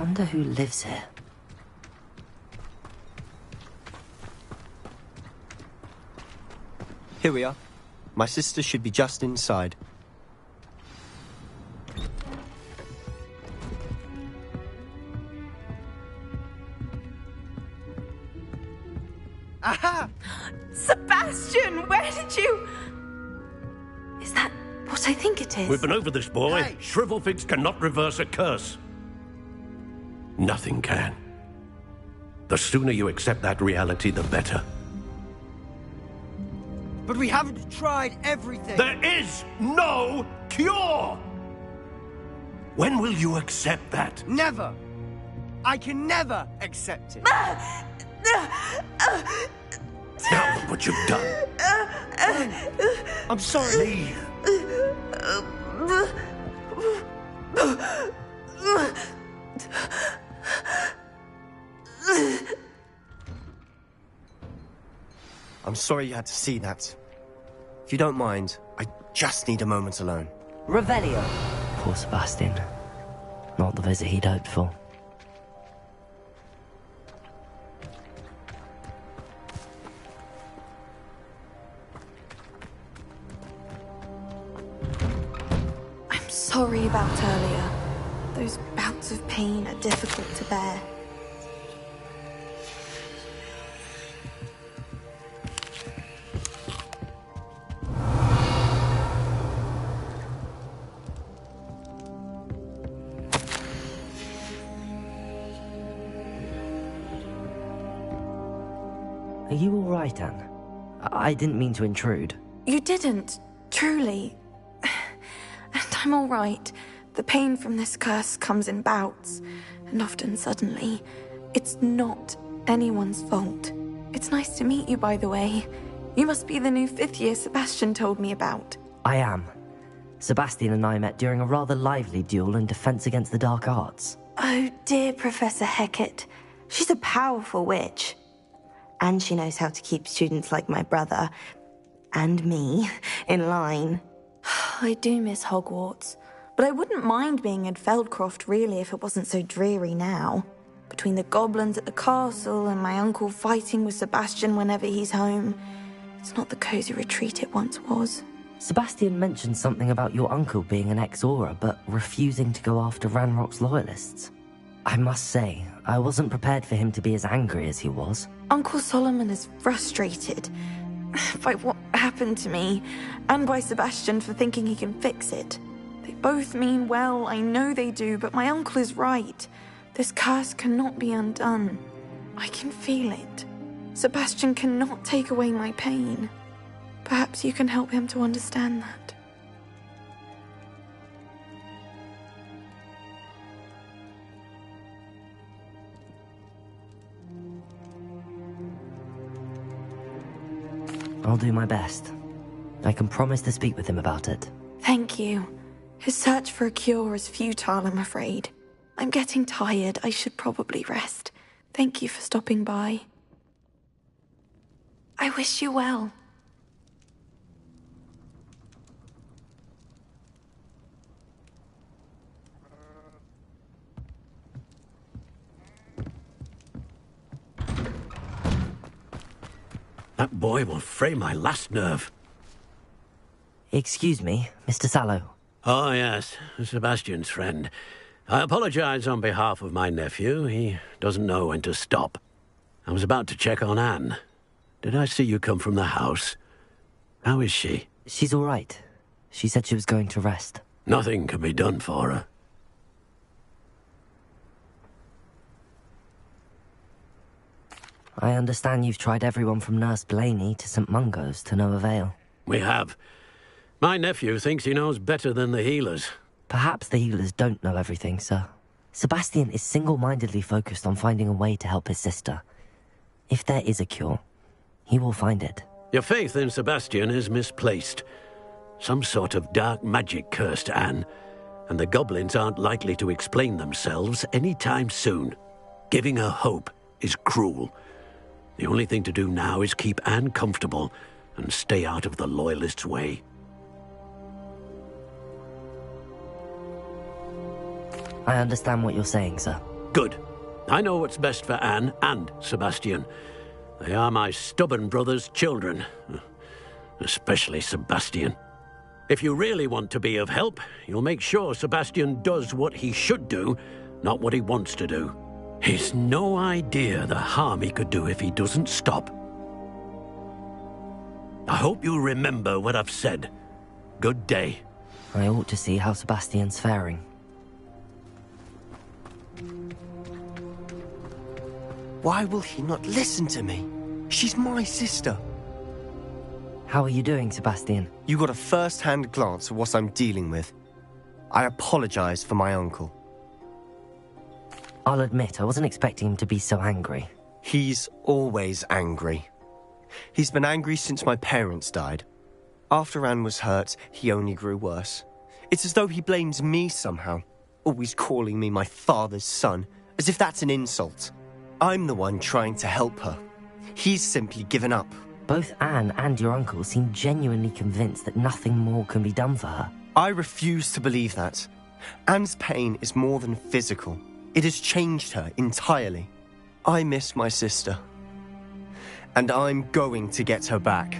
Wonder who lives here. Here we are. My sister should be just inside. Aha! Sebastian, where did you... Is that what I think it is? We've been over this, boy. Hey. Shrivelfigs cannot reverse a curse. Nothing can. The sooner you accept that reality, the better. But we haven't tried everything. There is no cure! When will you accept that? Never. I can never accept it. Now look what you've done. I'm sorry. Leave. I'm sorry you had to see that. If you don't mind, I just need a moment alone. Revelio. Poor Sebastian. Not the visit he'd hoped for. I'm sorry about earlier. Those bouts of pain are difficult to bear. Are you all right, Anne? I didn't mean to intrude. You didn't, truly. And I'm all right. The pain from this curse comes in bouts, and often suddenly. It's not anyone's fault. It's nice to meet you, by the way. You must be the new 5th year Sebastian told me about. I am. Sebastian and I met during a rather lively duel in defense against the dark arts. Oh dear, Professor Hecat. She's a powerful witch. And she knows how to keep students like my brother, and me, in line. I do miss Hogwarts, but I wouldn't mind being in Feldcroft, really, if it wasn't so dreary now. Between the goblins at the castle and my uncle fighting with Sebastian whenever he's home, it's not the cozy retreat it once was. Sebastian mentioned something about your uncle being an ex-Auror, but refusing to go after Ranrock's loyalists. I must say, I wasn't prepared for him to be as angry as he was. Uncle Solomon is frustrated by what happened to me, and by Sebastian for thinking he can fix it. They both mean well, I know they do, but my uncle is right. This curse cannot be undone. I can feel it. Sebastian cannot take away my pain. Perhaps you can help him to understand that. I'll do my best. I can promise to speak with him about it. Thank you. His search for a cure is futile, I'm afraid. I'm getting tired. I should probably rest. Thank you for stopping by. I wish you well. That boy will fray my last nerve. Excuse me, Mr. Sallow. Oh, yes, Sebastian's friend. I apologize on behalf of my nephew. He doesn't know when to stop. I was about to check on Anne. Did I see you come from the house? How is she? She's all right. She said she was going to rest. Nothing can be done for her. I understand you've tried everyone from Nurse Blaney to St. Mungo's to no avail. We have. My nephew thinks he knows better than the healers. Perhaps the healers don't know everything, sir. Sebastian is single-mindedly focused on finding a way to help his sister. If there is a cure, he will find it. Your faith in Sebastian is misplaced. Some sort of dark magic cursed Anne, and the goblins aren't likely to explain themselves anytime soon. Giving her hope is cruel. The only thing to do now is keep Anne comfortable and stay out of the Loyalists' way. I understand what you're saying, sir. Good. I know what's best for Anne and Sebastian. They are my stubborn brother's children. Especially Sebastian. If you really want to be of help, you'll make sure Sebastian does what he should do, not what he wants to do. He's no idea the harm he could do if he doesn't stop. I hope you'll remember what I've said. Good day. I ought to see how Sebastian's faring. Why will he not listen to me? She's my sister. How are you doing, Sebastian? You got a first-hand glance at what I'm dealing with. I apologize for my uncle. I'll admit, I wasn't expecting him to be so angry. He's always angry. He's been angry since my parents died. After Anne was hurt, he only grew worse. It's as though he blames me somehow, always calling me my father's son, as if that's an insult. I'm the one trying to help her. He's simply given up. Both Anne and your uncle seem genuinely convinced that nothing more can be done for her. I refuse to believe that. Anne's pain is more than physical. It has changed her entirely. I miss my sister. And I'm going to get her back.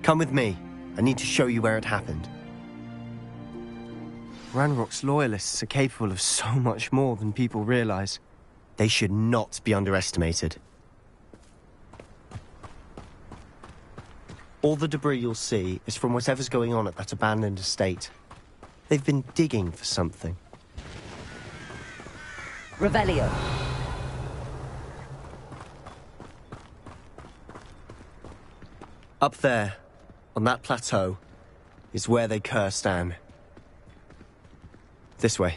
Come with me. I need to show you where it happened. Ranrock's loyalists are capable of so much more than people realize. They should not be underestimated. All the debris you'll see is from whatever's going on at that abandoned estate. They've been digging for something. Revelio. Up there, on that plateau, is where they cursed Anne. This way.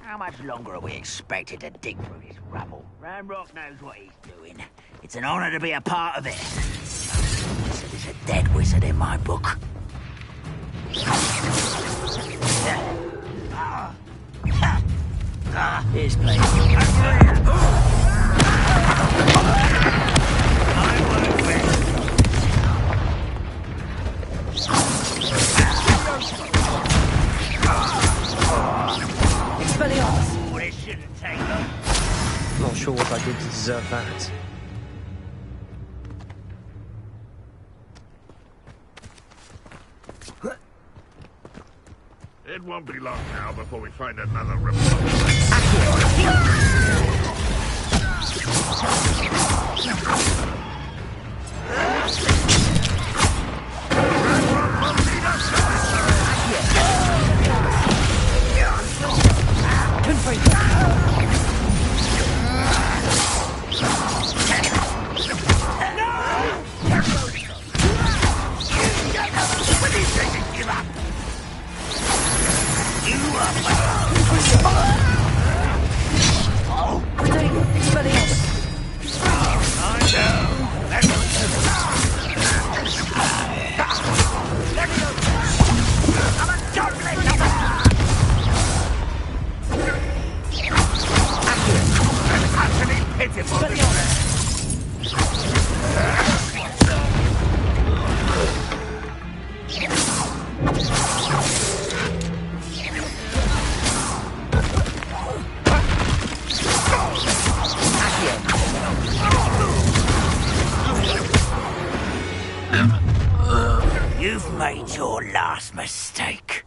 How much longer are we expected to dig through this rubble? Ranrock knows what he's doing. It's an honor to be a part of it. Wizard is a dead wizard in my book. Here's place. Well, it shouldn't take long. Not sure what I did to deserve that. It won't be long now before we find another report. You've made your last mistake.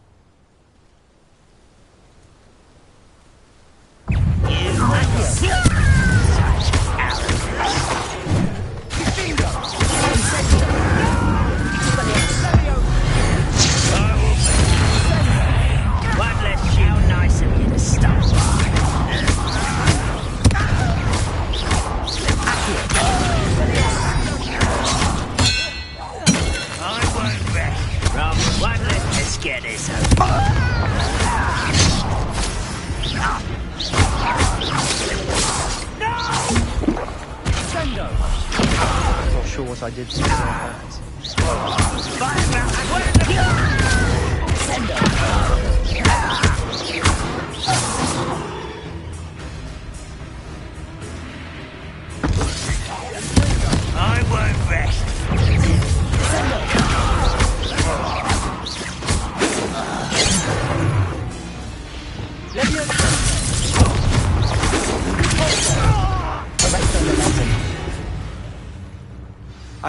One less how nice of you to stop by. I won't rest. Rob, one less to get this Not sure what I did to deserve that.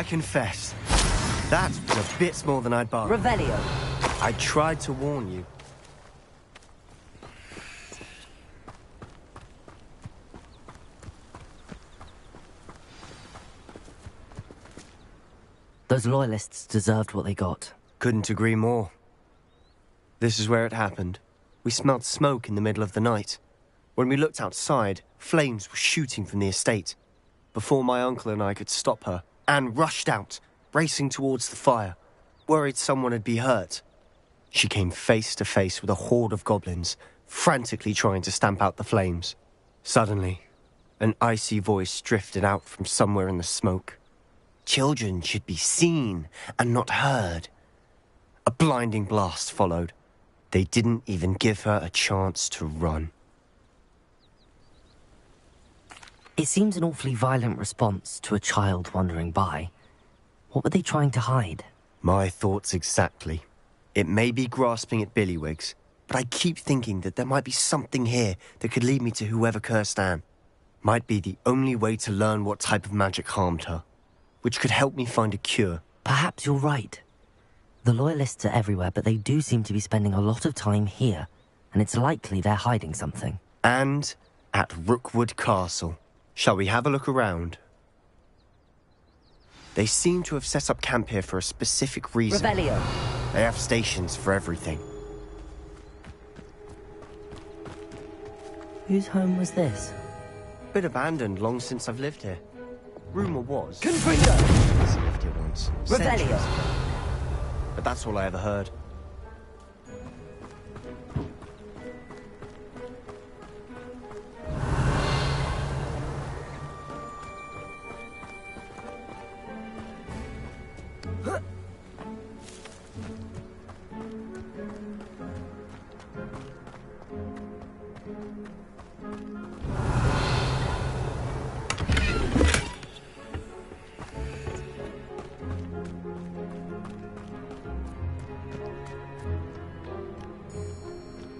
confess, that was a bit more than I'd bargained. Revelio. I tried to warn you. Those loyalists deserved what they got. Couldn't agree more. This is where it happened. We smelled smoke in the middle of the night. When we looked outside, flames were shooting from the estate. Before my uncle and I could stop her, Anne rushed out, racing towards the fire, worried someone had been hurt. She came face to face with a horde of goblins, frantically trying to stamp out the flames. Suddenly, an icy voice drifted out from somewhere in the smoke. Children should be seen and not heard. A blinding blast followed. They didn't even give her a chance to run. It seems an awfully violent response to a child wandering by. What were they trying to hide? My thoughts exactly. It may be grasping at Billywigs, but I keep thinking that there might be something here that could lead me to whoever cursed Anne. Might be the only way to learn what type of magic harmed her, which could help me find a cure. Perhaps you're right. The Loyalists are everywhere, but they do seem to be spending a lot of time here, and it's likely they're hiding something. And at Rookwood Castle. Shall we have a look around? They seem to have set up camp here for a specific reason. Revelio. They have stations for everything. Whose home was this? Bit abandoned long since I've lived here. Rumour was... Confringo! He's lived here once. Revelio. Centuries ago. But that's all I ever heard.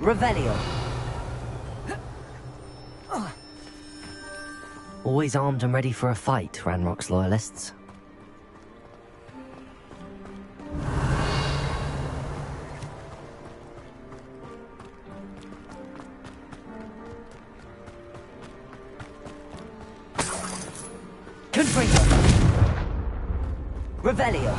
Revelio. Always armed and ready for a fight, Ranrock's Loyalists. Confringo. Revelio.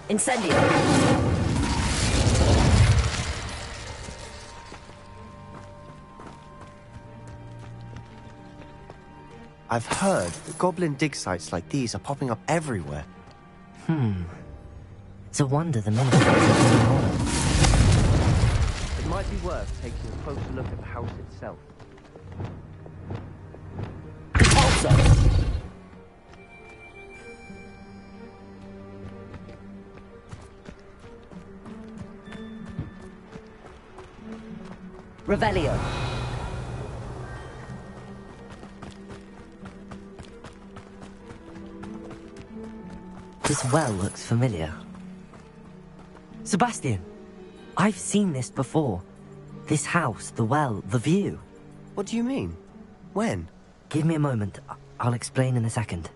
Incendio. I've heard that goblin dig sites like these are popping up everywhere. It's a wonder the ministry isn't more. It might be worth taking a closer look at the house itself. Also. Revelio. This well looks familiar. Sebastian, I've seen this before. This house, the well, the view. What do you mean? When? Give me a moment. I'll explain in a second.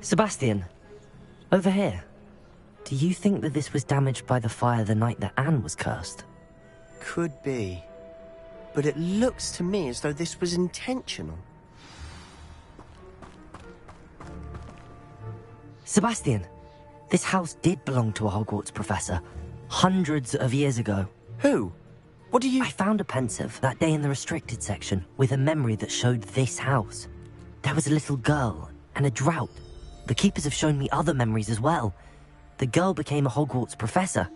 Sebastian, over here. Do you think that this was damaged by the fire the night that Anne was cursed? Could be. But it looks to me as though this was intentional. Sebastian, this house did belong to a Hogwarts professor, hundreds of years ago. Who? What do you... I found a pensive that day in the restricted section with a memory that showed this house. There was a little girl and a drought. The keepers have shown me other memories as well. The girl became a Hogwarts professor.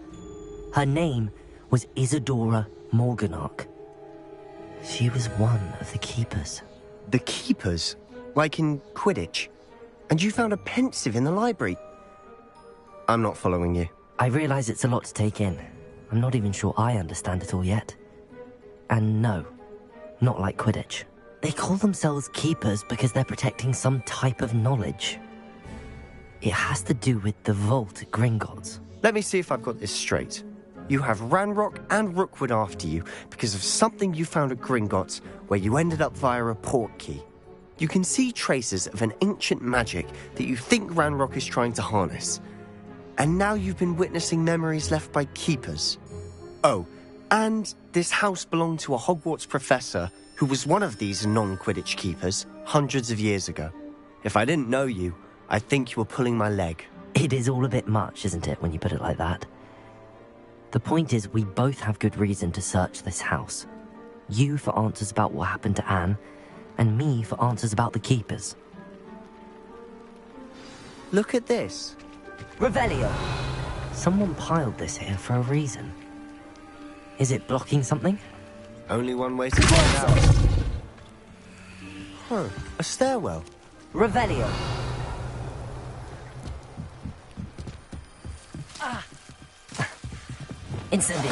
Her name was Isadora Morganach. She was one of the keepers. The keepers? Like in Quidditch. And you found a pensive in the library. I'm not following you. I realize it's a lot to take in. I'm not even sure I understand it all yet. And no, not like Quidditch. They call themselves keepers because they're protecting some type of knowledge. It has to do with the vault at Gringotts. Let me see if I've got this straight. You have Ranrock and Rookwood after you because of something you found at Gringotts where you ended up via a port key. You can see traces of an ancient magic that you think Ranrock is trying to harness. And now you've been witnessing memories left by keepers. Oh, and this house belonged to a Hogwarts professor who was one of these non-Quidditch keepers hundreds of years ago. If I didn't know you, I think you were pulling my leg. It is all a bit much, isn't it, when you put it like that? The point is, we both have good reason to search this house. You for answers about what happened to Anne, and me for answers about the keepers. Look at this. Revelio! Someone piled this here for a reason. Is it blocking something? Only one way to find out. Huh, a stairwell. Revelio! Incendio!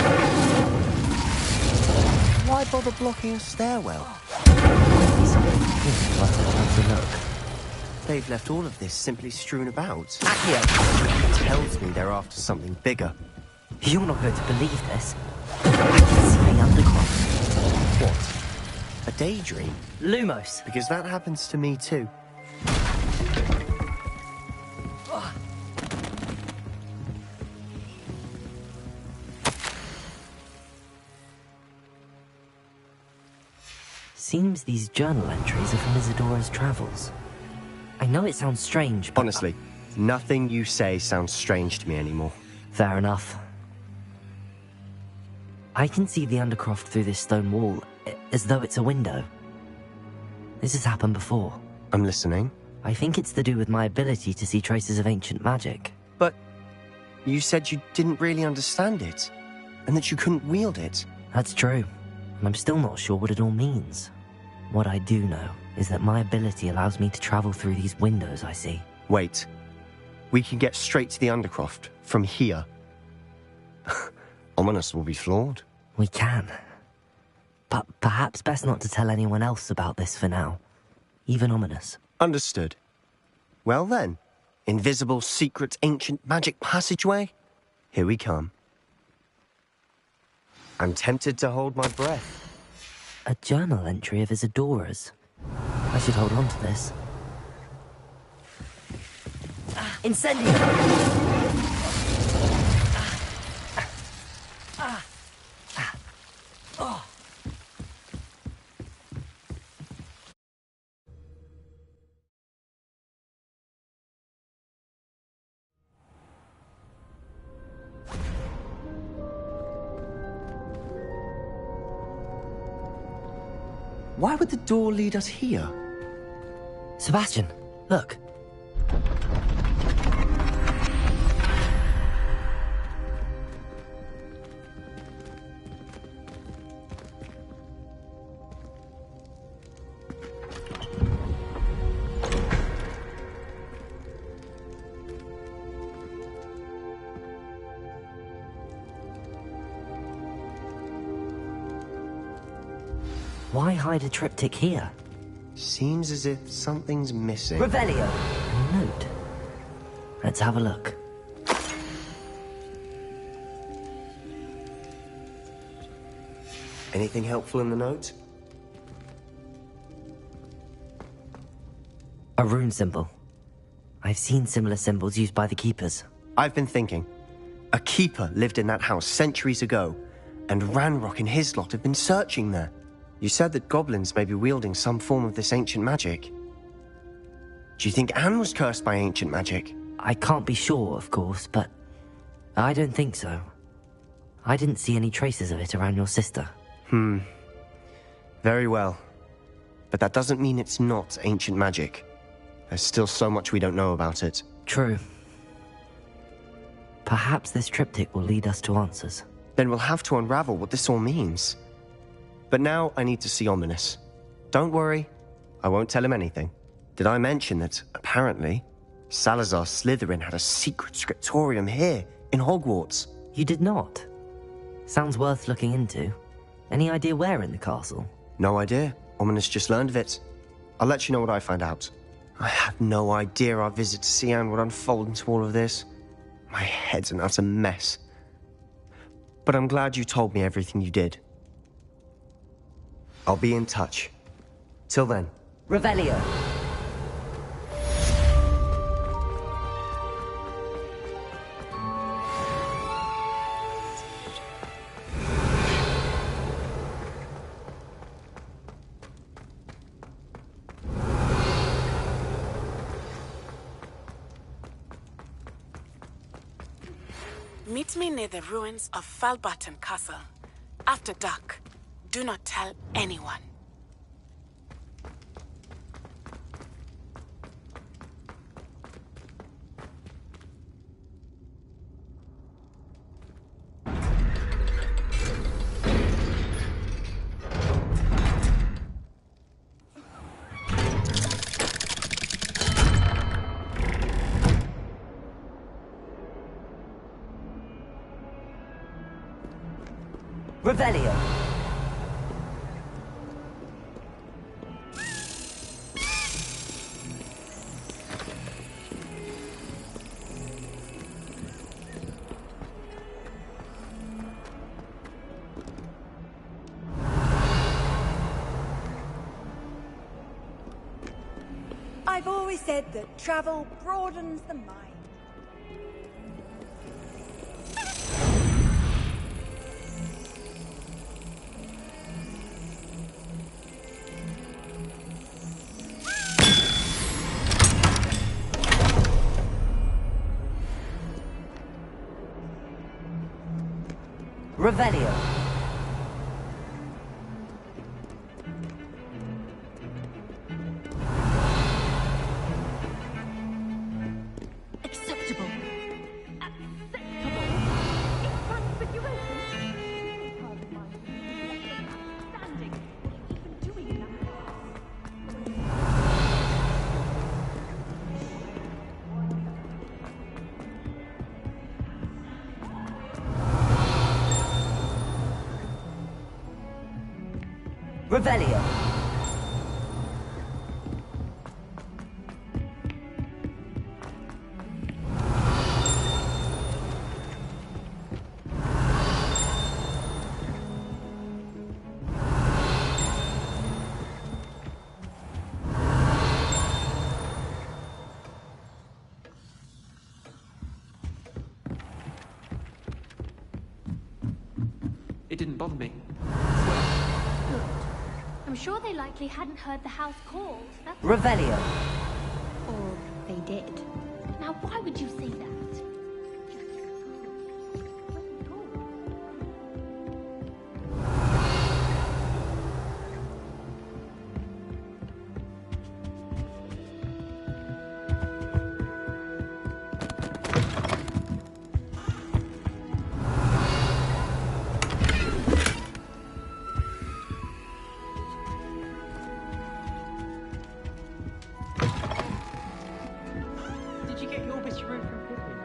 Why bother blocking a stairwell? They've left all of this simply strewn about. Accio! Tells me they're after something bigger. You're not going to believe this. I can see the underground. What? A daydream? Lumos! Because that happens to me too. Seems these journal entries are from Isadora's travels. I know it sounds strange, but... Honestly, nothing you say sounds strange to me anymore. Fair enough. I can see the Undercroft through this stone wall, as though it's a window. This has happened before. I'm listening. I think it's to do with my ability to see traces of ancient magic. But you said you didn't really understand it, and that you couldn't wield it. That's true, and I'm still not sure what it all means. What I do know is that my ability allows me to travel through these windows I see. Wait. We can get straight to the Undercroft from here. Ominous will be floored. We can. But perhaps best not to tell anyone else about this for now. Even Ominous. Understood. Well then, invisible, secret, ancient magic passageway? Here we come. I'm tempted to hold my breath. A journal entry of Isadora's. I should hold on to this. Incendio! Why would the door lead us here? Sebastian, look. Why hide a triptych here? Seems as if something's missing. Revelio! A note. Let's have a look. Anything helpful in the note? A rune symbol. I've seen similar symbols used by the keepers. I've been thinking. A keeper lived in that house centuries ago, and Ranrock and his lot have been searching there. You said that goblins may be wielding some form of this ancient magic. Do you think Anne was cursed by ancient magic? I can't be sure, of course, but I don't think so. I didn't see any traces of it around your sister. Very well. But that doesn't mean it's not ancient magic. There's still so much we don't know about it. True. Perhaps this triptych will lead us to answers. Then we'll have to unravel what this all means. But now I need to see Ominous. Don't worry, I won't tell him anything. Did I mention that, apparently, Salazar Slytherin had a secret scriptorium here, in Hogwarts? You did not? Sounds worth looking into. Any idea where in the castle? No idea. Ominous just learned of it. I'll let you know what I find out. I had no idea our visit to Cian would unfold into all of this. My head's an utter mess. But I'm glad you told me everything you did. I'll be in touch. Till then. Revelio. Meet me near the ruins of Falbarton Castle. After dark. Do not tell anyone. Revelio. I've always said that travel broadens the mind. Revelio. Acceptable. Acceptable. Inconspicuation. Pardon my standing. What are you even doing in that house? Revelio. It didn't bother me. I'm sure they likely hadn't heard the house called. That's Revelio. or they did. Now, why would you say that? Did you get your bit room from Pippin?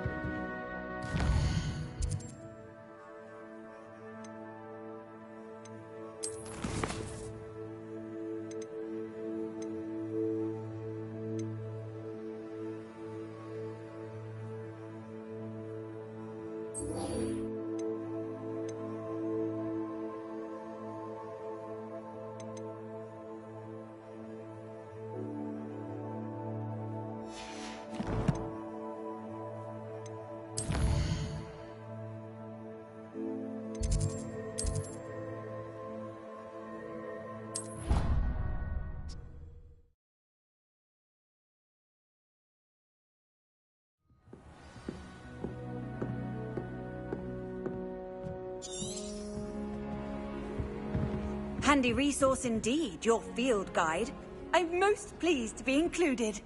Handy resource indeed, your field guide. I'm most pleased to be included.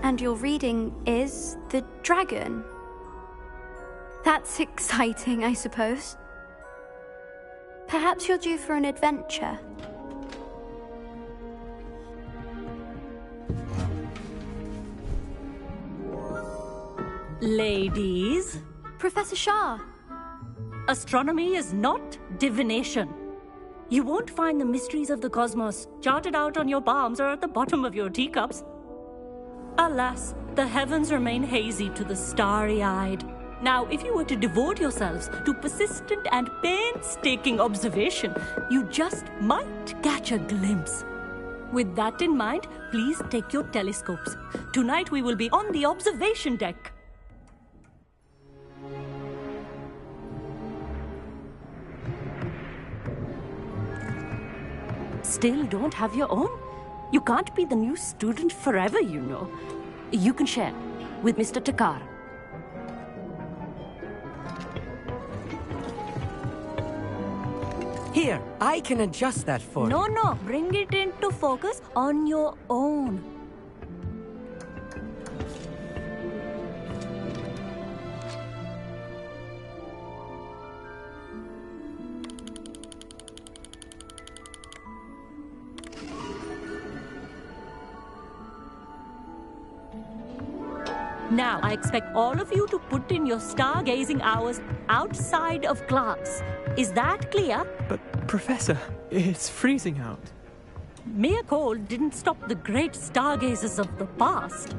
And your reading is the dragon. That's exciting, I suppose. Perhaps you're due for an adventure. Ladies. Professor Shah. Astronomy is not divination. You won't find the mysteries of the cosmos charted out on your palms or at the bottom of your teacups. Alas, the heavens remain hazy to the starry-eyed. Now, if you were to devote yourselves to persistent and painstaking observation, you just might catch a glimpse. With that in mind, please take your telescopes. Tonight we will be on the observation deck. Still don't have your own? You can't be the new student forever, you know. You can share with Mr. Takar. Here, I can adjust that for you. No, bring it into focus on your own. Now, I expect all of you to put in your stargazing hours outside of class. Is that clear? But, Professor, it's freezing out. Mere cold didn't stop the great stargazers of the past.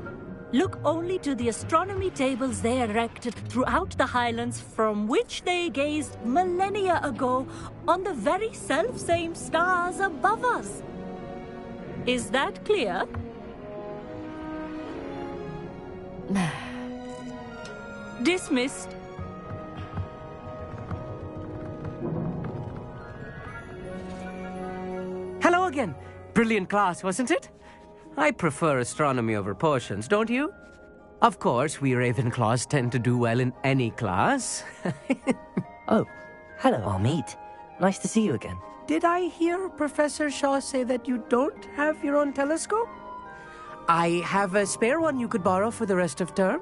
Look only to the astronomy tables they erected throughout the highlands from which they gazed millennia ago on the very self-same stars above us. Is that clear? Dismissed. Hello again. Brilliant class, wasn't it? I prefer astronomy over potions, don't you? Of course, we Ravenclaws tend to do well in any class. Oh, hello, Amit. Nice to see you again. Did I hear Professor Shaw say that you don't have your own telescope? I have a spare one you could borrow for the rest of term.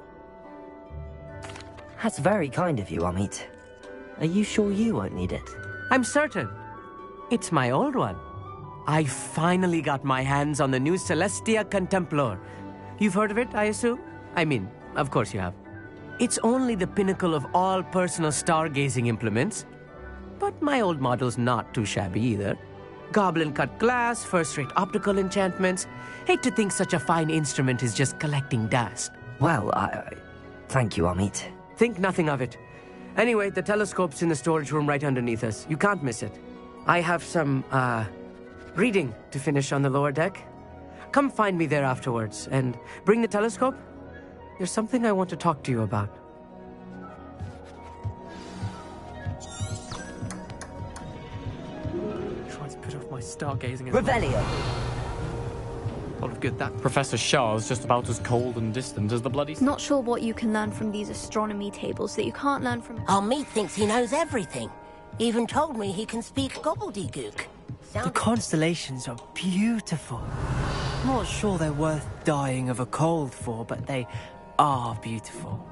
That's very kind of you, Amit. Are you sure you won't need it? I'm certain. It's my old one. I finally got my hands on the new Celestia Contemplar. You've heard of it, I assume? I mean, of course you have. It's only the pinnacle of all personal stargazing implements. But my old model's not too shabby either. Goblin-cut glass, first-rate optical enchantments. Hate to think such a fine instrument is just collecting dust. Well, thank you, Amit. Think nothing of it. Anyway, the telescope's in the storage room right underneath us. You can't miss it. I have some, reading to finish on the lower deck. Come find me there afterwards, and bring the telescope. There's something I want to talk to you about. Tries to put off my stargazing. Revelio! Lot of good that Professor Shah's just about as cold and distant as the bloody... Not sure what you can learn from these astronomy tables that you can't learn from... Amit thinks he knows everything. Even told me he can speak gobbledygook. The constellations are beautiful. Not sure they're worth dying of a cold for, but they are beautiful.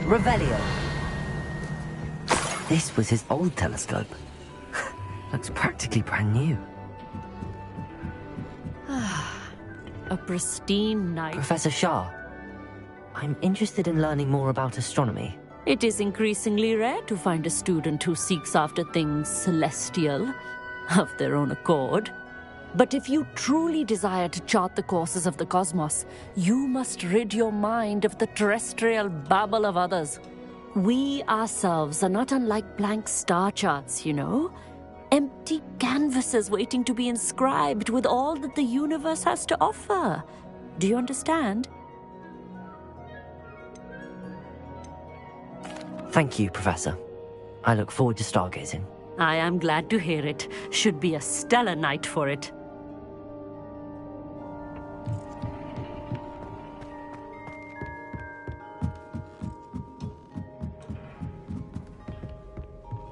Revelio. This was his old telescope. Looks practically brand new. A pristine night. Professor Shah, I'm interested in learning more about astronomy. It is increasingly rare to find a student who seeks after things celestial, of their own accord. But if you truly desire to chart the courses of the cosmos, you must rid your mind of the terrestrial babble of others. We ourselves are not unlike blank star charts, you know? Empty canvases waiting to be inscribed with all that the universe has to offer. Do you understand? Thank you, Professor. I look forward to stargazing. I am glad to hear it. Should be a stellar night for it.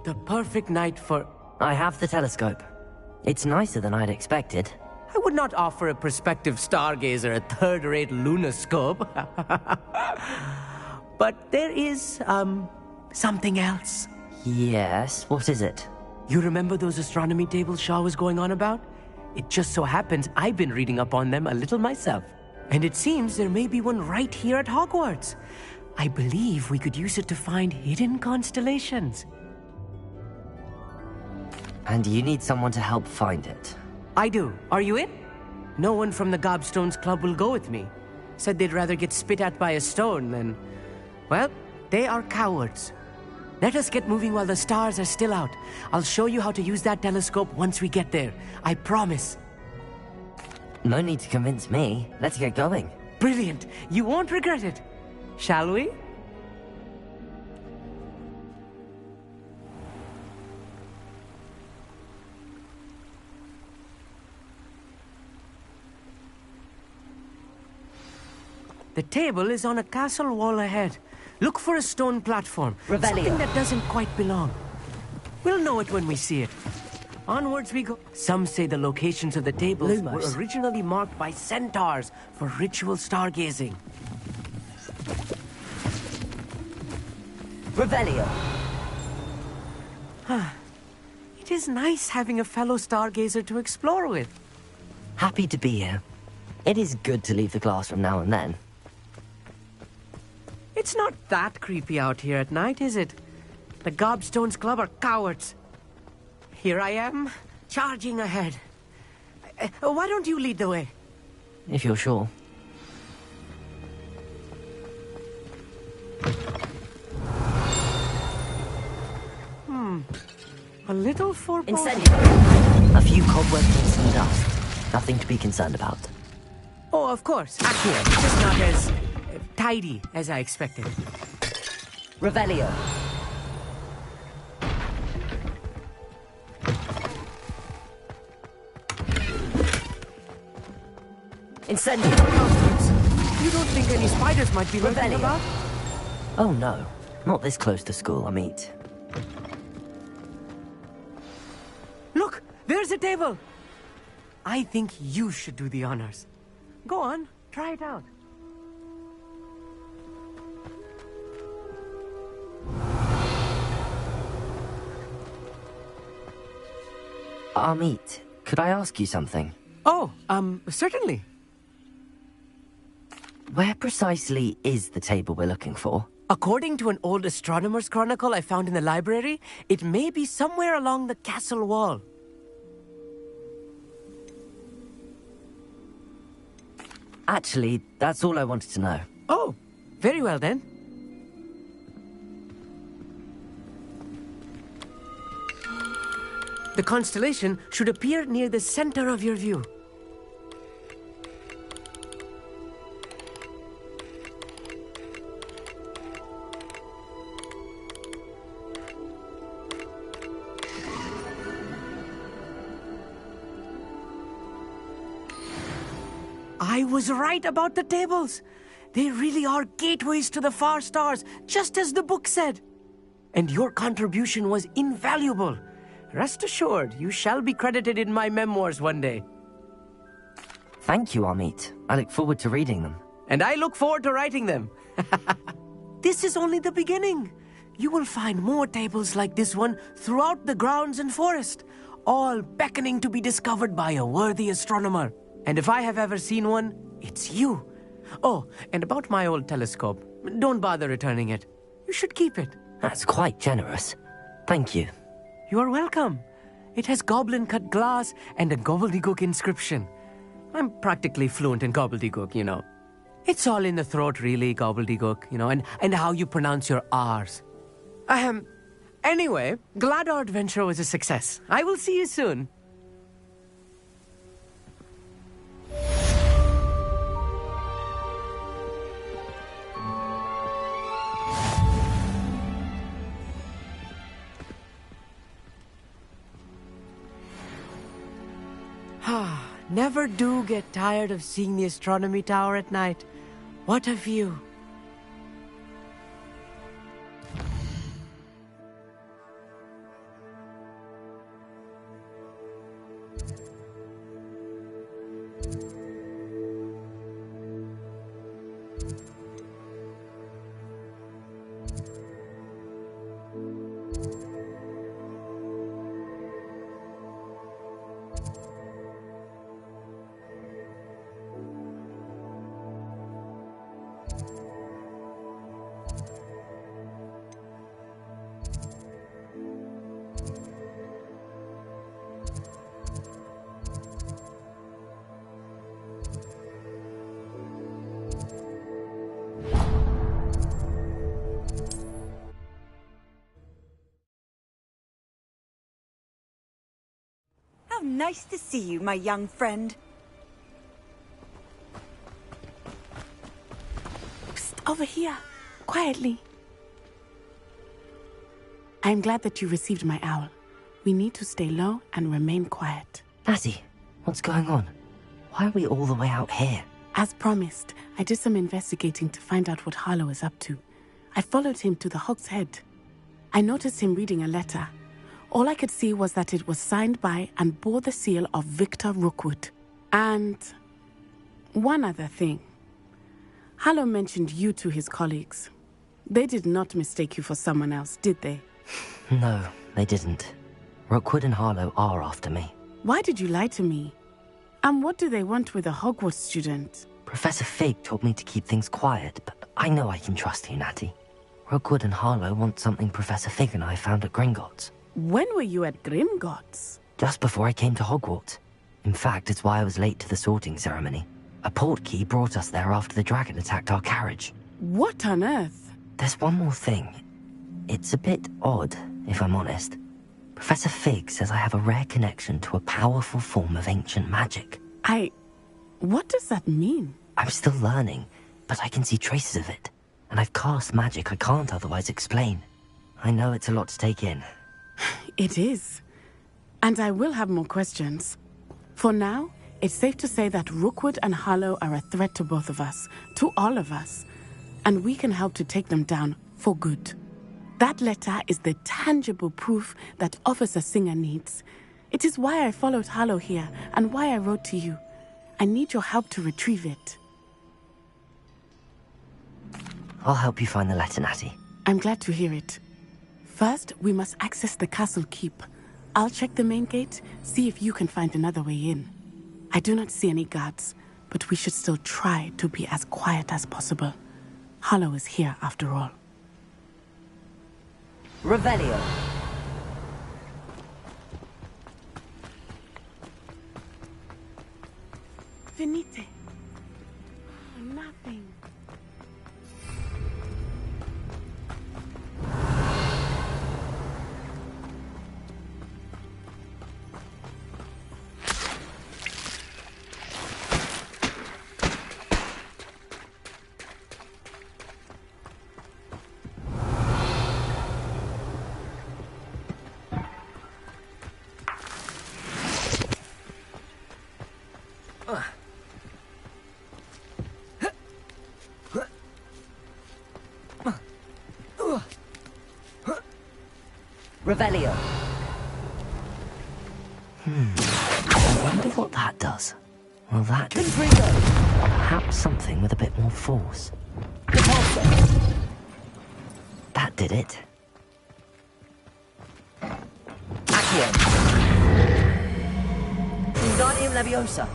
The perfect night for... I have the telescope. It's nicer than I'd expected. I would not offer a prospective stargazer a third-rate lunoscope. But there is, something else. Yes, what is it? You remember those astronomy tables Shaw was going on about? It just so happens I've been reading up on them a little myself. And it seems there may be one right here at Hogwarts. I believe we could use it to find hidden constellations. And you need someone to help find it. I do. Are you in? No one from the Gobstones Club will go with me. Said they'd rather get spit at by a stone than... Well, they are cowards. Let us get moving while the stars are still out. I'll show you how to use that telescope once we get there. I promise. No need to convince me. Let's get going. Brilliant. You won't regret it. Shall we? The table is on a castle wall ahead. Look for a stone platform. Revelio. Something that doesn't quite belong. We'll know it when we see it. Onwards we go. Some say the locations of the tables Lumos. were originally marked by centaurs for ritual stargazing. Revelio. It is nice having a fellow stargazer to explore with. Happy to be here. It is good to leave the classroom now and then. It's not that creepy out here at night, is it? The Gobstones Club are cowards. Here I am, charging ahead. Why don't you lead the way? If you're sure. A little foreboding. Incendio. A few cobwebs and some dust. Nothing to be concerned about. Oh, of course. Accurate. Just not as tidy as I expected. Revelio. Incendio. You don't think any spiders might be lurking about? Oh no. Not this close to school, Amit. Look! There's a table! I think you should do the honors. Go on, try it out. Amit, could I ask you something? Oh, certainly. Where precisely is the table we're looking for? According to an old astronomer's chronicle I found in the library, it may be somewhere along the castle wall. Actually, that's all I wanted to know. Oh, very well then. The constellation should appear near the center of your view. I was right about the tables. They really are gateways to the far stars, just as the book said. And your contribution was invaluable. Rest assured, you shall be credited in my memoirs one day. Thank you, Amit. I look forward to reading them. And I look forward to writing them. This is only the beginning. You will find more tables like this one throughout the grounds and forest, all beckoning to be discovered by a worthy astronomer. And if I have ever seen one, it's you. Oh, and about my old telescope, don't bother returning it. You should keep it. That's quite generous. Thank you. You are welcome. It has goblin-cut glass and a gobbledygook inscription. I'm practically fluent in gobbledygook, you know. It's all in the throat, really, gobbledygook, you know, and how you pronounce your R's. Anyway, glad our adventure was a success. I will see you soon. Never do get tired of seeing the astronomy tower at night. What a view. How nice to see you, my young friend. Psst, over here. Quietly. I'm glad that you received my owl. We need to stay low and remain quiet. Natty, what's going on? Why are we all the way out here? As promised, I did some investigating to find out what Harlow is up to. I followed him to the Hog's Head. I noticed him reading a letter. All I could see was that it was signed by and bore the seal of Victor Rookwood. And one other thing. Harlow mentioned you to his colleagues. They did not mistake you for someone else, did they? No, they didn't. Rookwood and Harlow are after me. Why did you lie to me? And what do they want with a Hogwarts student? Professor Fig told me to keep things quiet, but I know I can trust you, Natty. Rookwood and Harlow want something Professor Fig and I found at Gringotts. When were you at Grimgotts? Just before I came to Hogwarts. In fact, it's why I was late to the sorting ceremony. A portkey brought us there after the dragon attacked our carriage. What on earth? There's one more thing. It's a bit odd, if I'm honest. Professor Fig says I have a rare connection to a powerful form of ancient magic. What does that mean? I'm still learning, but I can see traces of it. And I've cast magic I can't otherwise explain. I know it's a lot to take in. It is. And I will have more questions. For now, it's safe to say that Rookwood and Harlow are a threat to both of us, to all of us. And we can help to take them down for good. That letter is the tangible proof that Officer Singer needs. It is why I followed Harlow here and why I wrote to you. I need your help to retrieve it. I'll help you find the letter, Natty. I'm glad to hear it. First, we must access the castle keep. I'll check the main gate, see if you can find another way in. I do not see any guards, but we should still try to be as quiet as possible. Harlow is here after all. Revelio. Venite. Nothing. Revelio. I wonder what that does. Well, that did perhaps something with a bit more force. That did it. Accio. Wingardium Leviosa.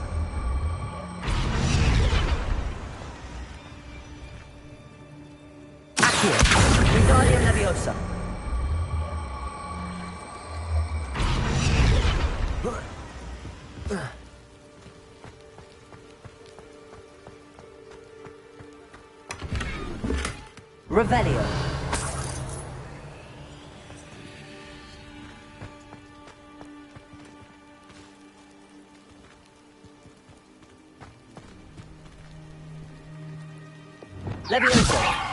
Accio. Wingardium Leviosa. Revelio. Leviosa.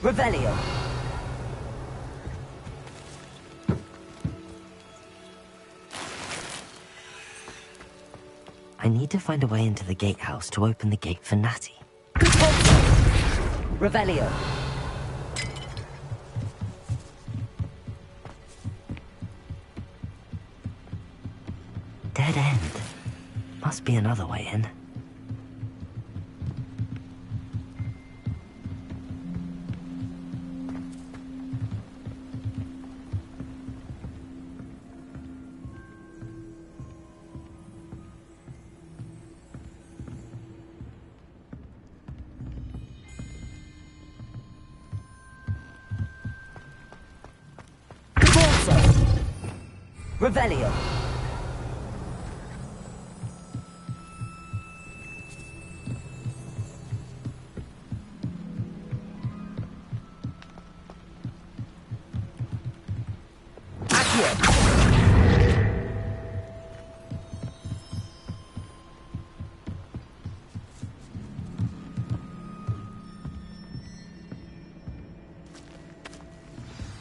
Revelio. I need to find a way into the gatehouse to open the gate for Natty. Revelio. Dead end. Must be another way in. Revelio.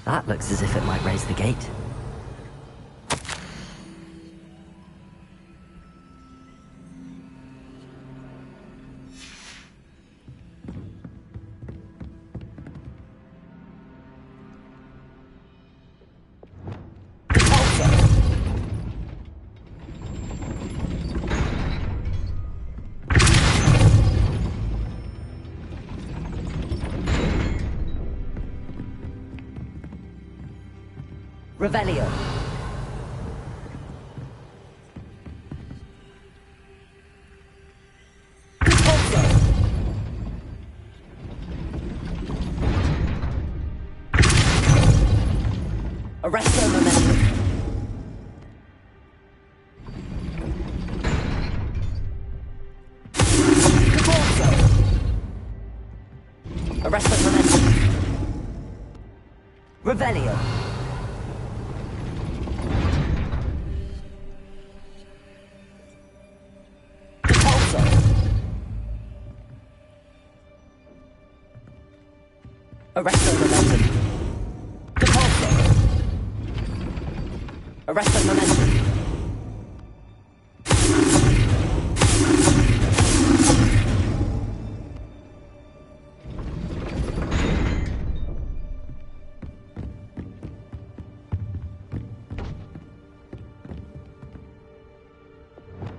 That looks as if it might raise the gate. Revelio. Arresto momentum. Arresto momentum. Revelio. Arresto momentum. Depulso. Arresto momentum.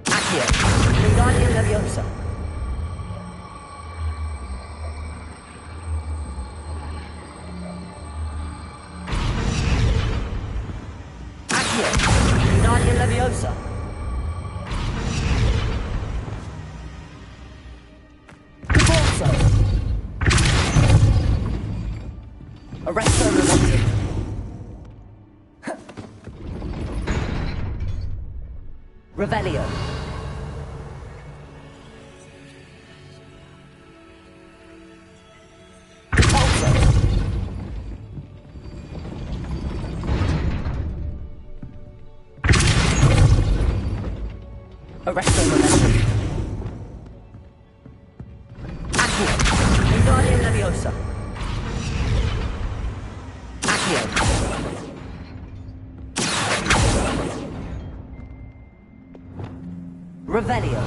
Accio. Wingardium Leviosa. Wingardium Leviosa. Depulso. Arresto momentum. Revelio. Depulso. Arresto momentum. Accio. Wingardium Leviosa. Accio. Revelio.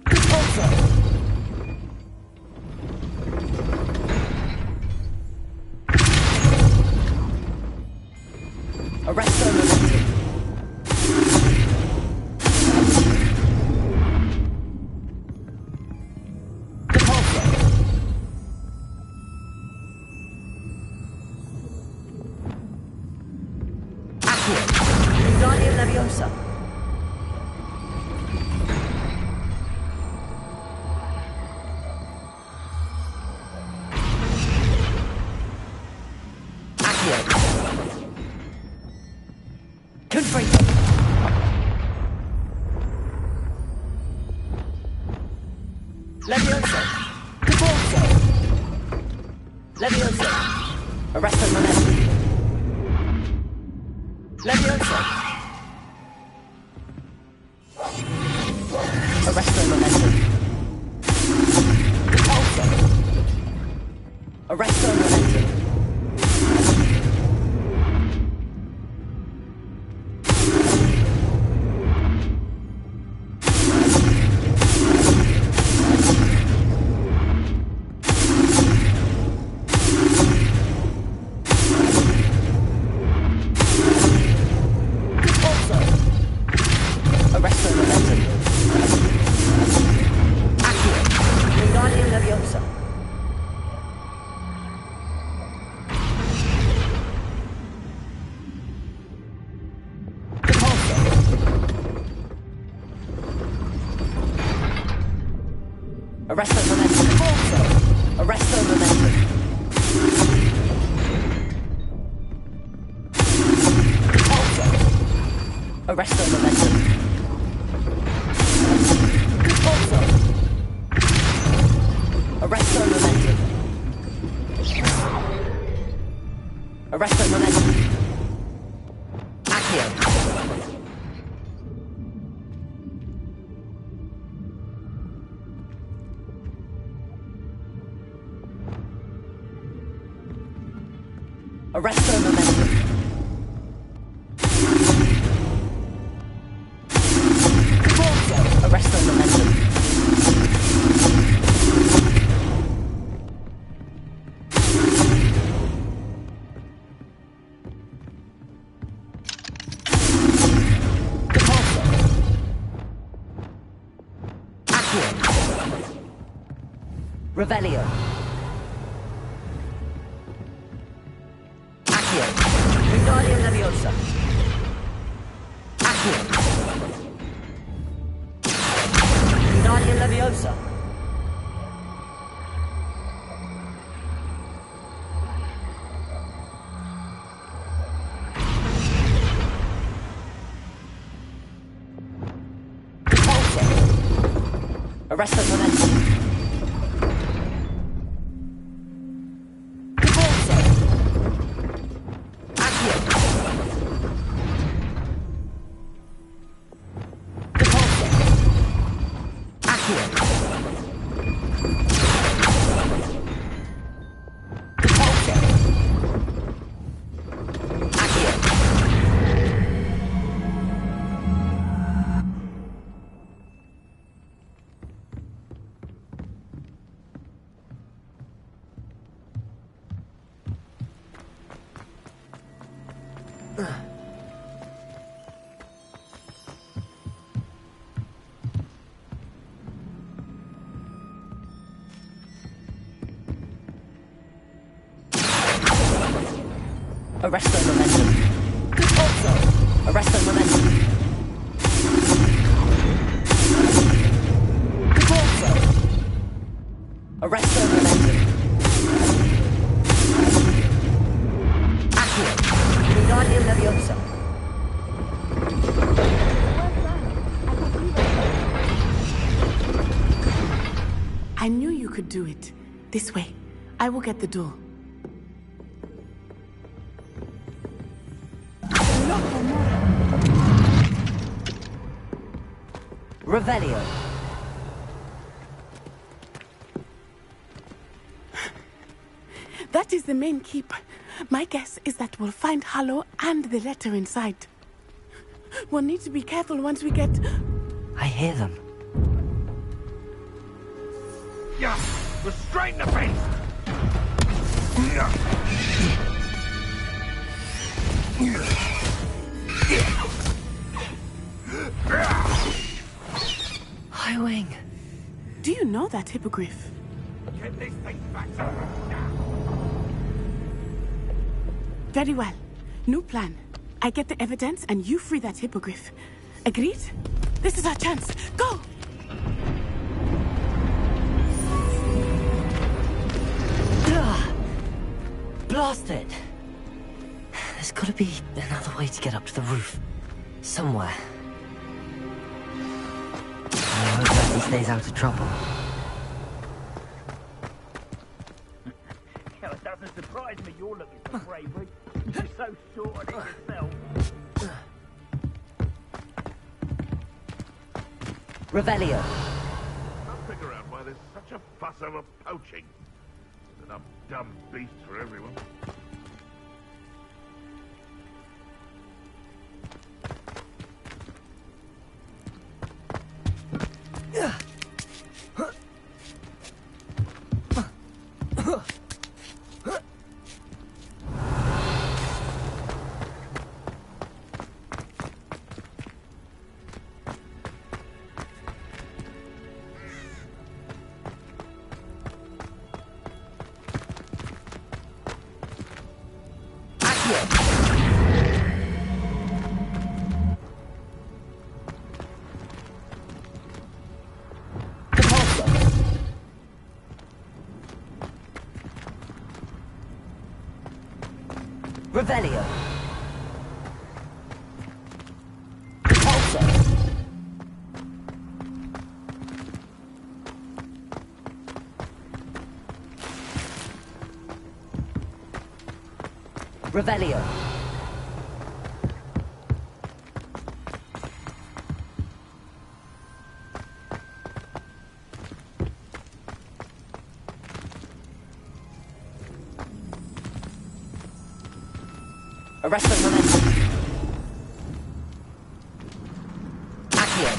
Depulso. Arresto momentum. Depulso. Accio. Wingardium Leviosa. Accio. Confringo. Leviosa. Depulso. Leviosa. Arresto momentum. Leviosa. Arresto momentum. Arresto momentum. Arresto momentum. Arresto momentum. Arresto momentum. Arresto momentum. Arresto momentum. Accio. Arresto momentum. Arresto momentum. Revelio. Accio. Wingardium Leviosa. Accio. Wingardium Leviosa. Arresto momentum. Arresto momentum. Arresto momentum. Arresto momentum. Accio. Wingardium Leviosa. I knew you could do it. This way. I will get the door. Revelio. That is the main keep. My guess is that we'll find Hallow and the letter inside. We'll need to be careful once we get... I hear them. Yeah, restrain the beast! Highwing. Do you know that hippogriff? Get this thing back to Very well. New plan. I get the evidence and you free that hippogriff. Agreed? This is our chance. Go! Blast it! There's gotta be another way to get up to the roof. Somewhere. I hope that he stays out of trouble. It doesn't surprise me you're looking for bravery. You're so short on it yourself. Revelio. Can't figure out why there's such a fuss over poaching. Some dumb beast for everyone. Revelio. Repulsor. Revelio. Arresto momentum. Accio.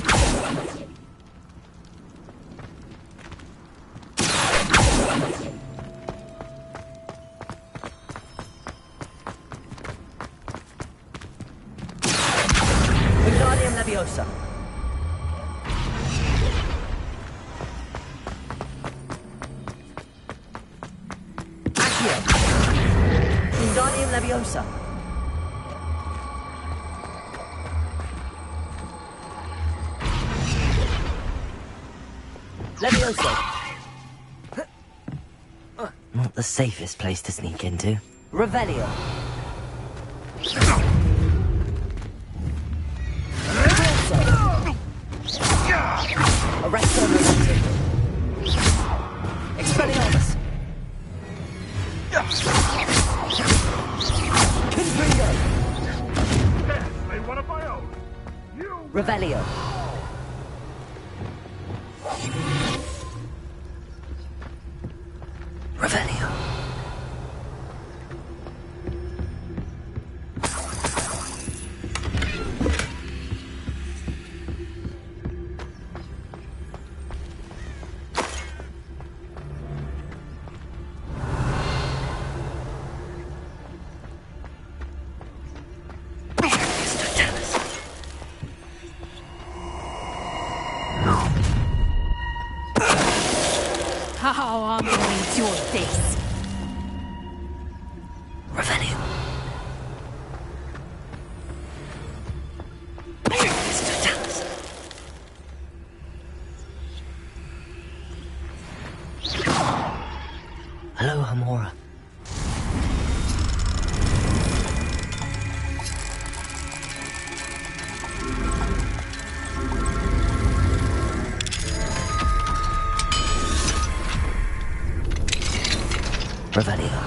Wingardium Leviosa. Accio. Wingardium Leviosa. Leviosa. Not the safest place to sneak into. Revelio. Arresto momentum. Expelliarmus. Confringo. They one of my own. Revelio. Revelio. How I'm gonna endure this. Revelio. Hello, Hamora. Revelio.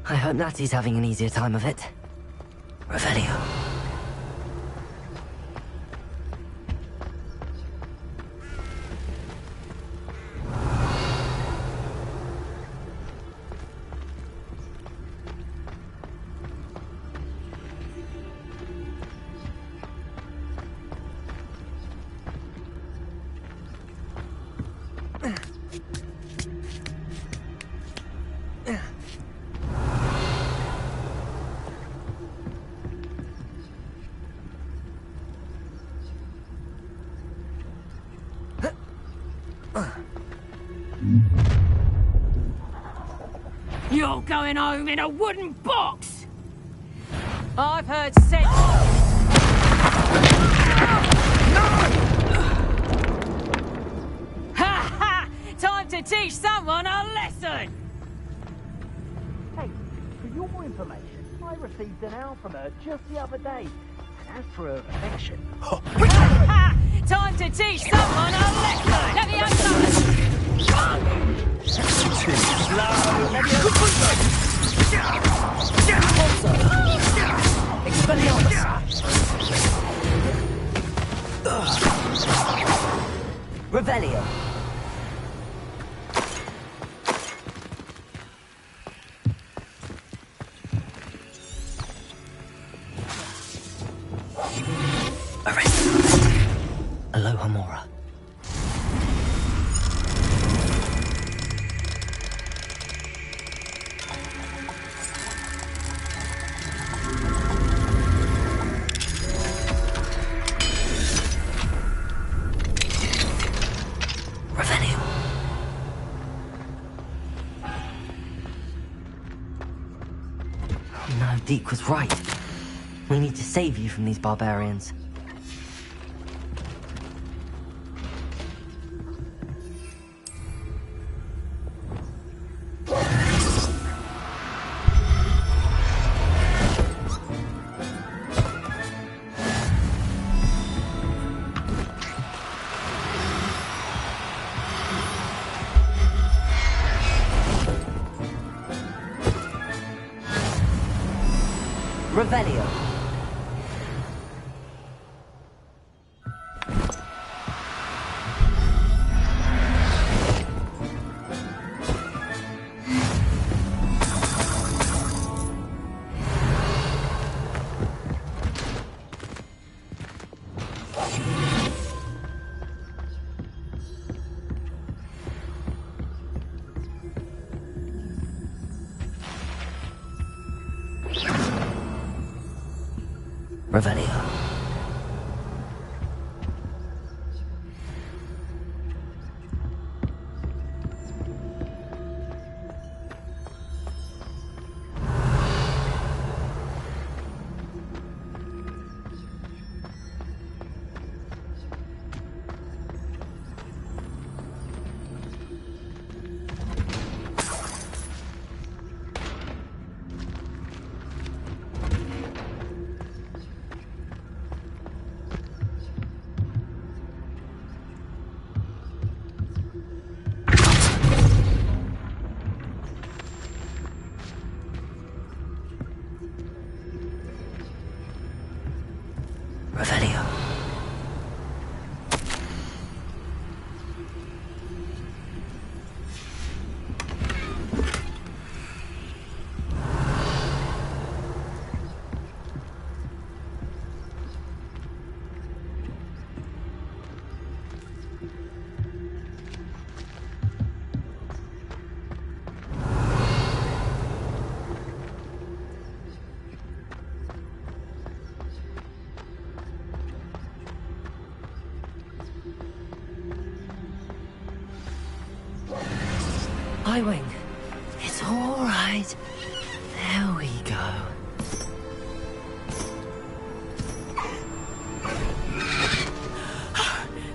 I hope Natty's having an easier time of it. Revelio. You're going home in a wooden box! I've heard sense. Ha ha! Time to teach someone a lesson! Hey, your information, I received an owl from her just the other day. And as for her affection... Time to teach someone a lesson! Let me have some! Too slow! Let me have Revelio. Arrest. Aloha Mora. Deke was right. We need to save you from these barbarians. Revelio. Revelio. Revelio. Highwing. It's all right. There we go.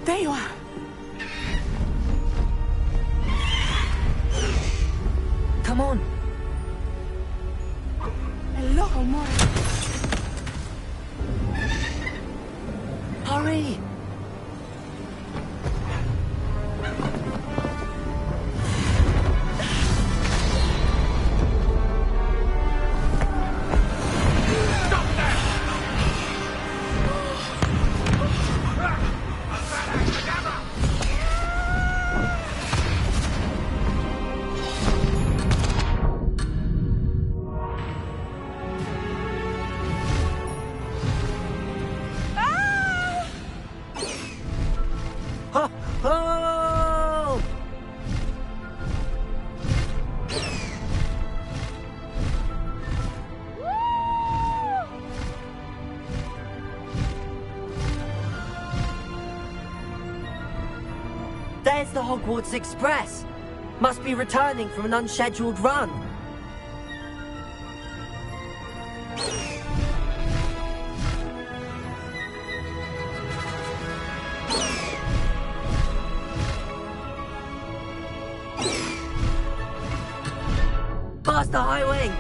There you are. Come on. Hello, Mora. Hurry. Oh! There's the Hogwarts Express. Must be returning from an unscheduled run. Faster, Highwing!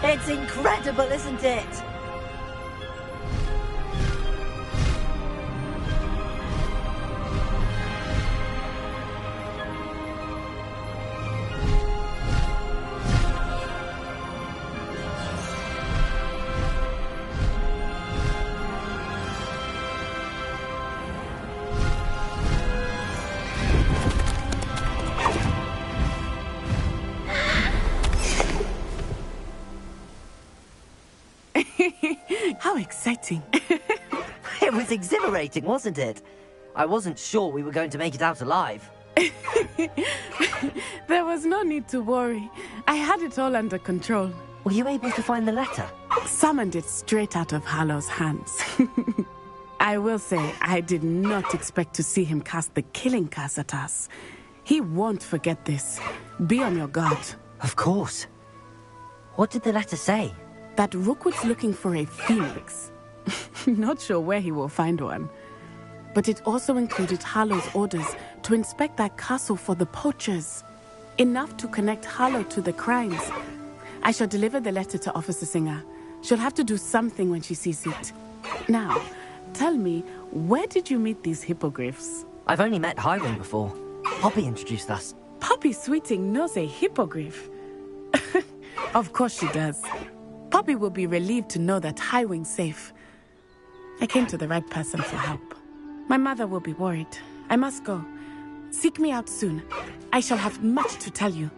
It's incredible, isn't it? How exciting. It was exhilarating, wasn't it? I wasn't sure we were going to make it out alive. There was no need to worry. I had it all under control. Were you able to find the letter? Summoned it straight out of Hallow's hands. I will say, I did not expect to see him cast the killing curse at us. He won't forget this. Be on your guard. Of course. What did the letter say? That Rookwood's looking for a phoenix. Not sure where he will find one. But it also included Hallow's orders to inspect that castle for the poachers. Enough to connect Hallow to the crimes. I shall deliver the letter to Officer Singer. She'll have to do something when she sees it. Now, tell me, where did you meet these hippogriffs? I've only met Highwing before. Poppy introduced us. Poppy Sweeting knows a hippogriff. Of course she does. Poppy will be relieved to know that Highwing's safe. I came to the right person for help. My mother will be worried. I must go. Seek me out soon. I shall have much to tell you.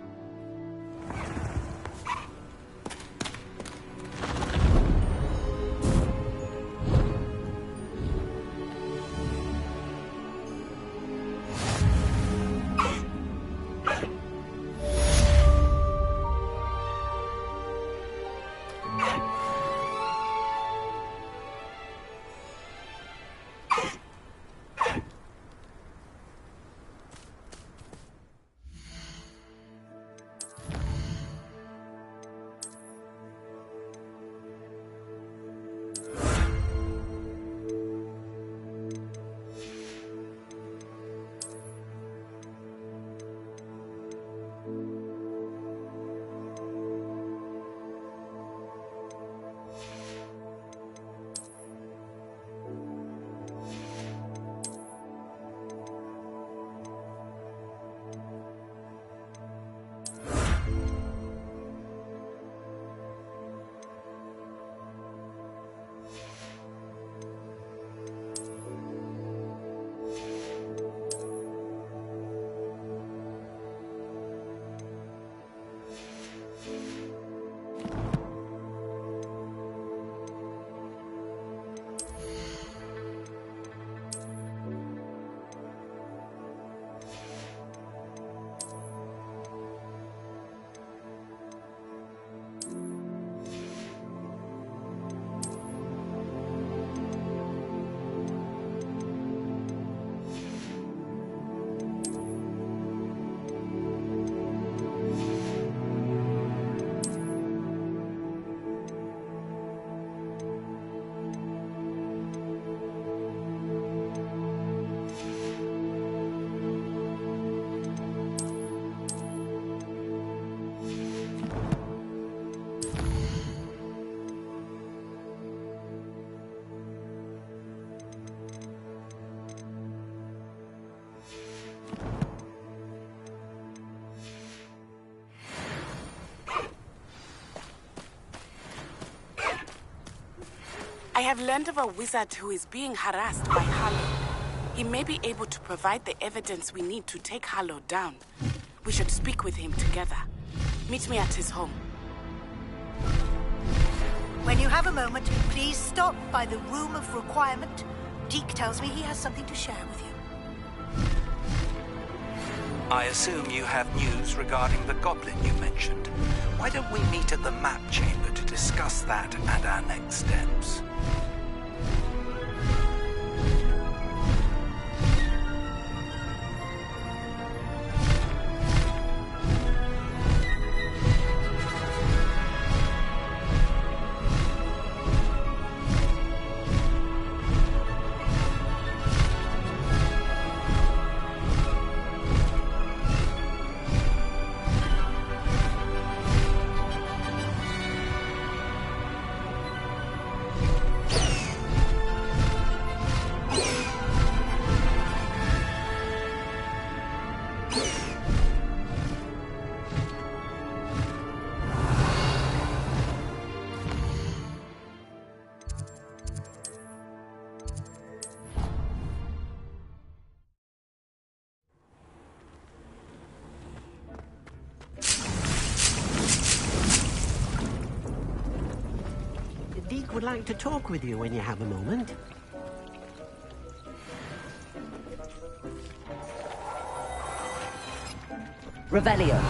I have learned of a wizard who is being harassed by Hallow. He may be able to provide the evidence we need to take Hallow down. We should speak with him together. Meet me at his home. When you have a moment, please stop by the Room of Requirement. Deke tells me he has something to share with you. I assume you have news regarding the goblin you mentioned. Why don't we meet at the map chamber to discuss that and our next steps? Deke would like to talk with you when you have a moment. Revelio.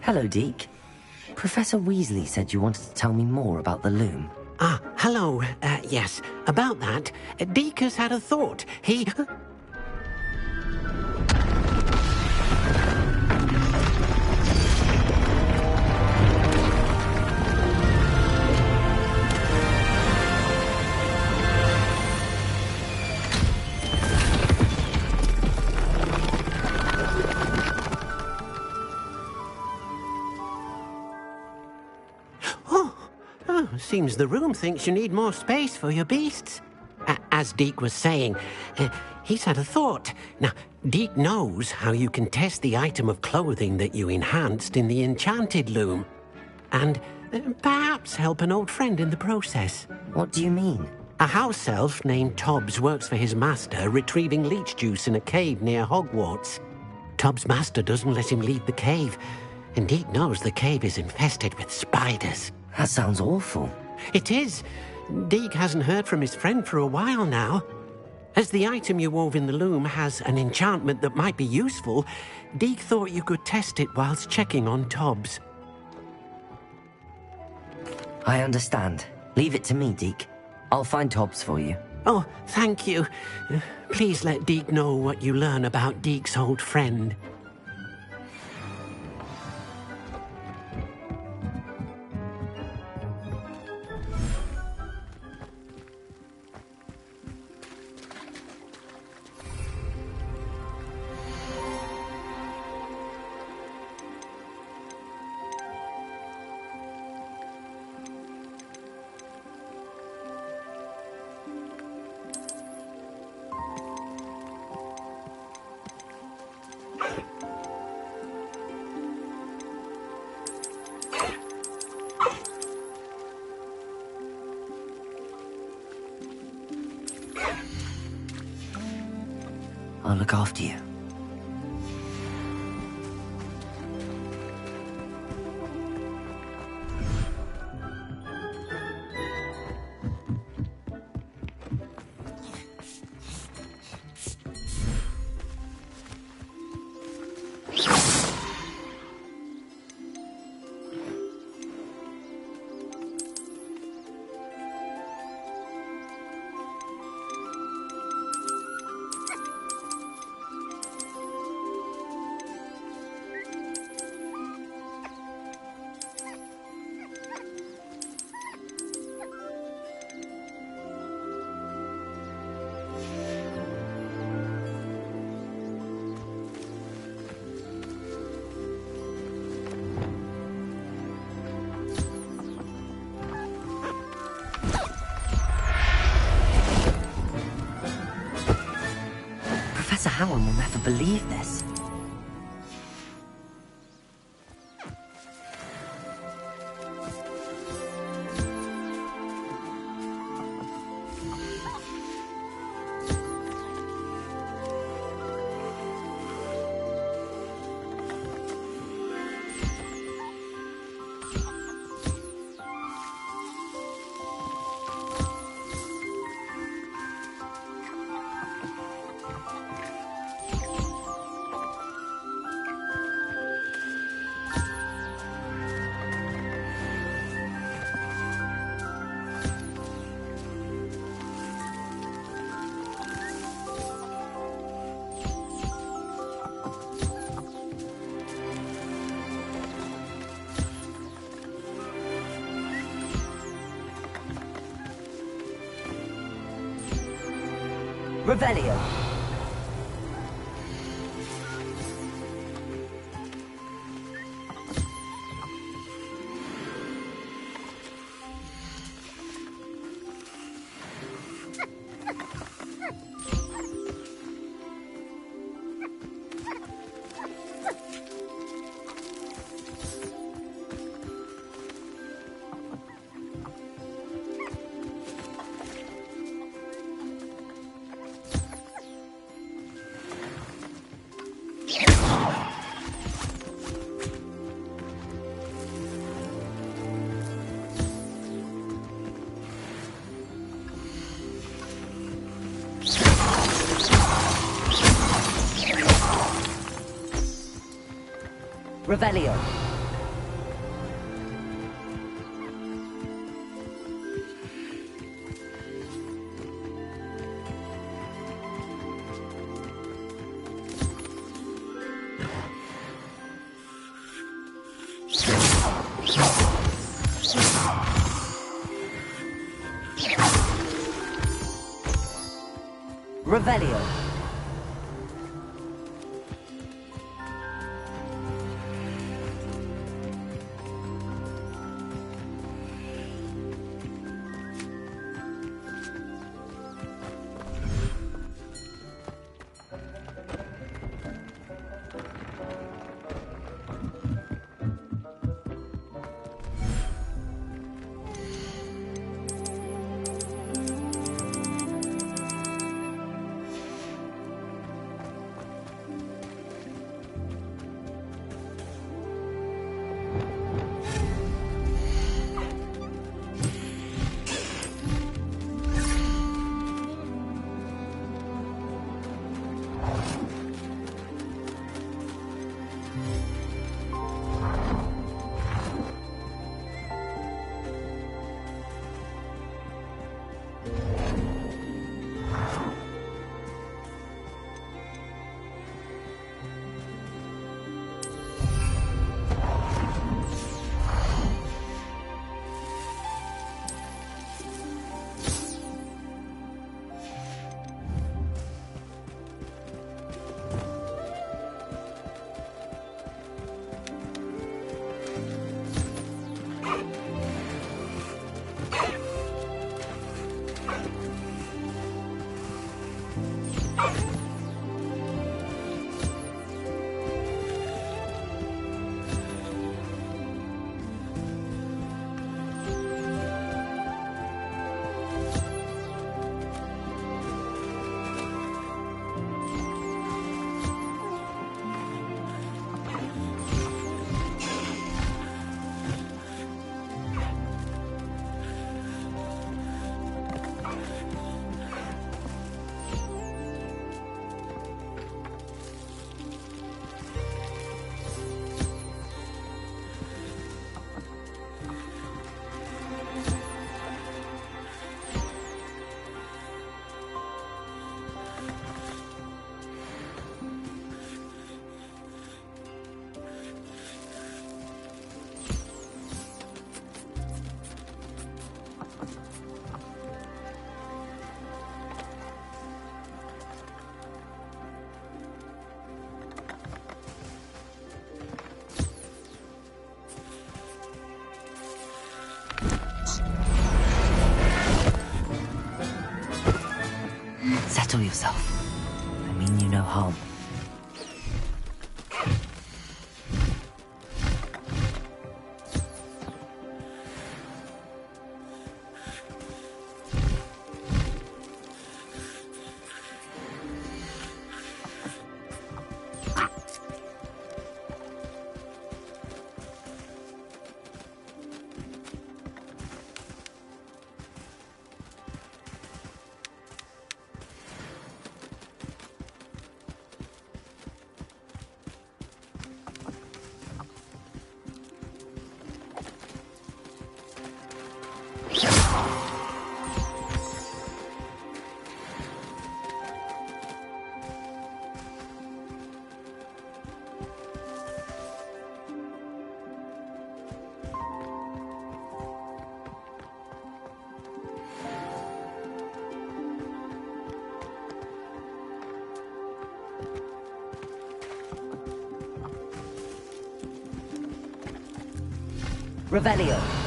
Hello, Deke. Professor Weasley said you wanted to tell me more about the loom. Ah, hello. Yes, about that. Deke has had a thought. He... Seems the room thinks you need more space for your beasts. As Deke was saying, he's had a thought. Now, Deke knows how you can test the item of clothing that you enhanced in the enchanted loom. And perhaps help an old friend in the process. What do you mean? A house elf named Tobbs works for his master, retrieving leech juice in a cave near Hogwarts. Tobbs' master doesn't let him leave the cave, and Deke knows the cave is infested with spiders. That sounds awful. It is. Deke hasn't heard from his friend for a while now. As the item you wove in the loom has an enchantment that might be useful, Deke thought you could test it whilst checking on Tobbs. I understand. Leave it to me, Deke. I'll find Tobbs for you. Oh, thank you. Please let Deke know what you learn about Deke's old friend. I'll look after you. Professor Howard will never believe this. Revelio. Revelio. Revelio. Settle yourself. I mean you no harm. Revelio.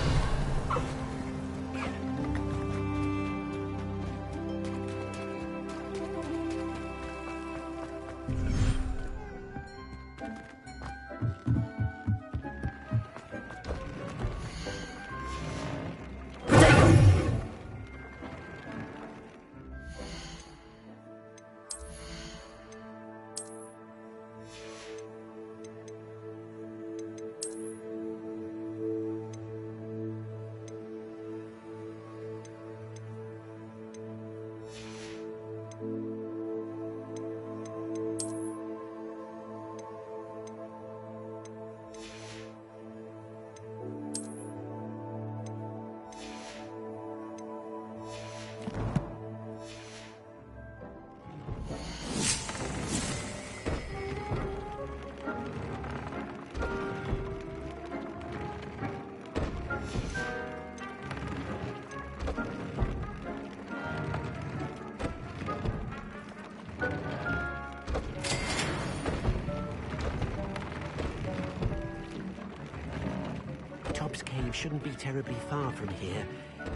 Ranrock's cave shouldn't be terribly far from here.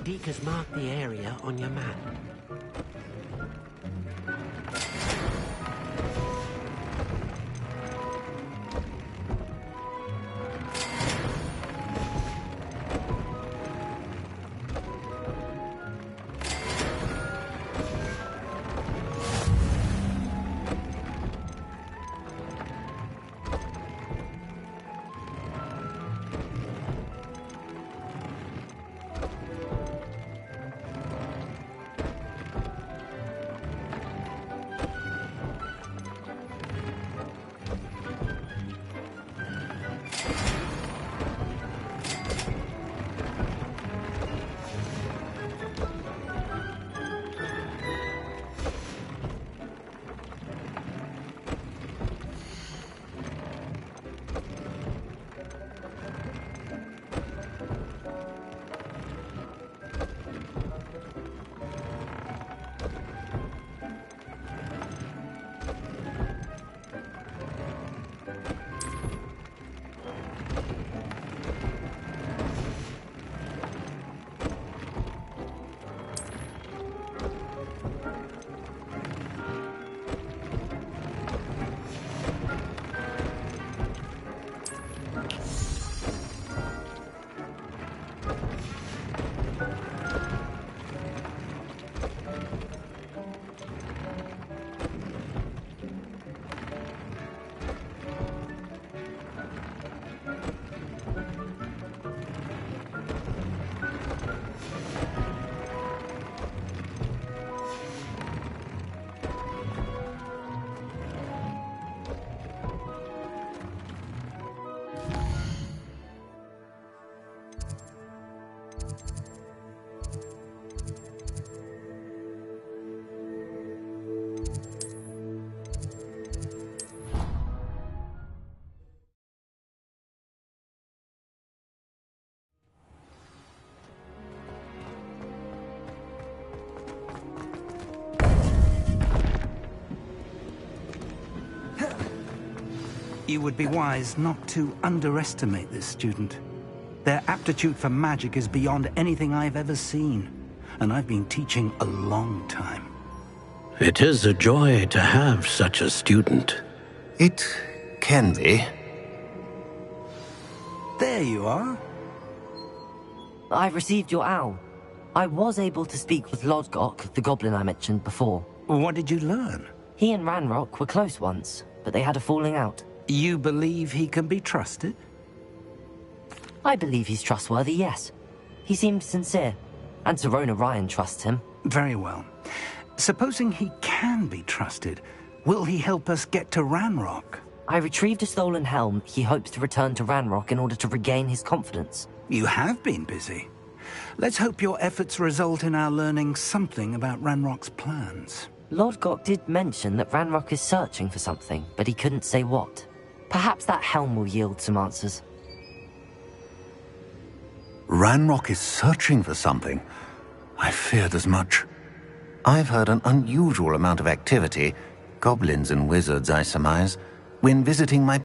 Deke has marked the area on your map. You would be wise not to underestimate this student. Their aptitude for magic is beyond anything I've ever seen, and I've been teaching a long time. It is a joy to have such a student. It can be. There you are. I received your owl. I was able to speak with Lodgok, the goblin I mentioned before. What did you learn? He and Ranrock were close once, but they had a falling out. You believe he can be trusted? I believe he's trustworthy, yes. He seemed sincere, and Serona Ryan trusts him. Very well. Supposing he can be trusted, will he help us get to Ranrock? I retrieved a stolen helm. He hopes to return to Ranrock in order to regain his confidence. You have been busy. Let's hope your efforts result in our learning something about Ranrock's plans. Lodgok did mention that Ranrock is searching for something, but he couldn't say what. Perhaps that helm will yield some answers. Ranrock is searching for something. I feared as much. I've heard an unusual amount of activity, goblins and wizards, I surmise, when visiting my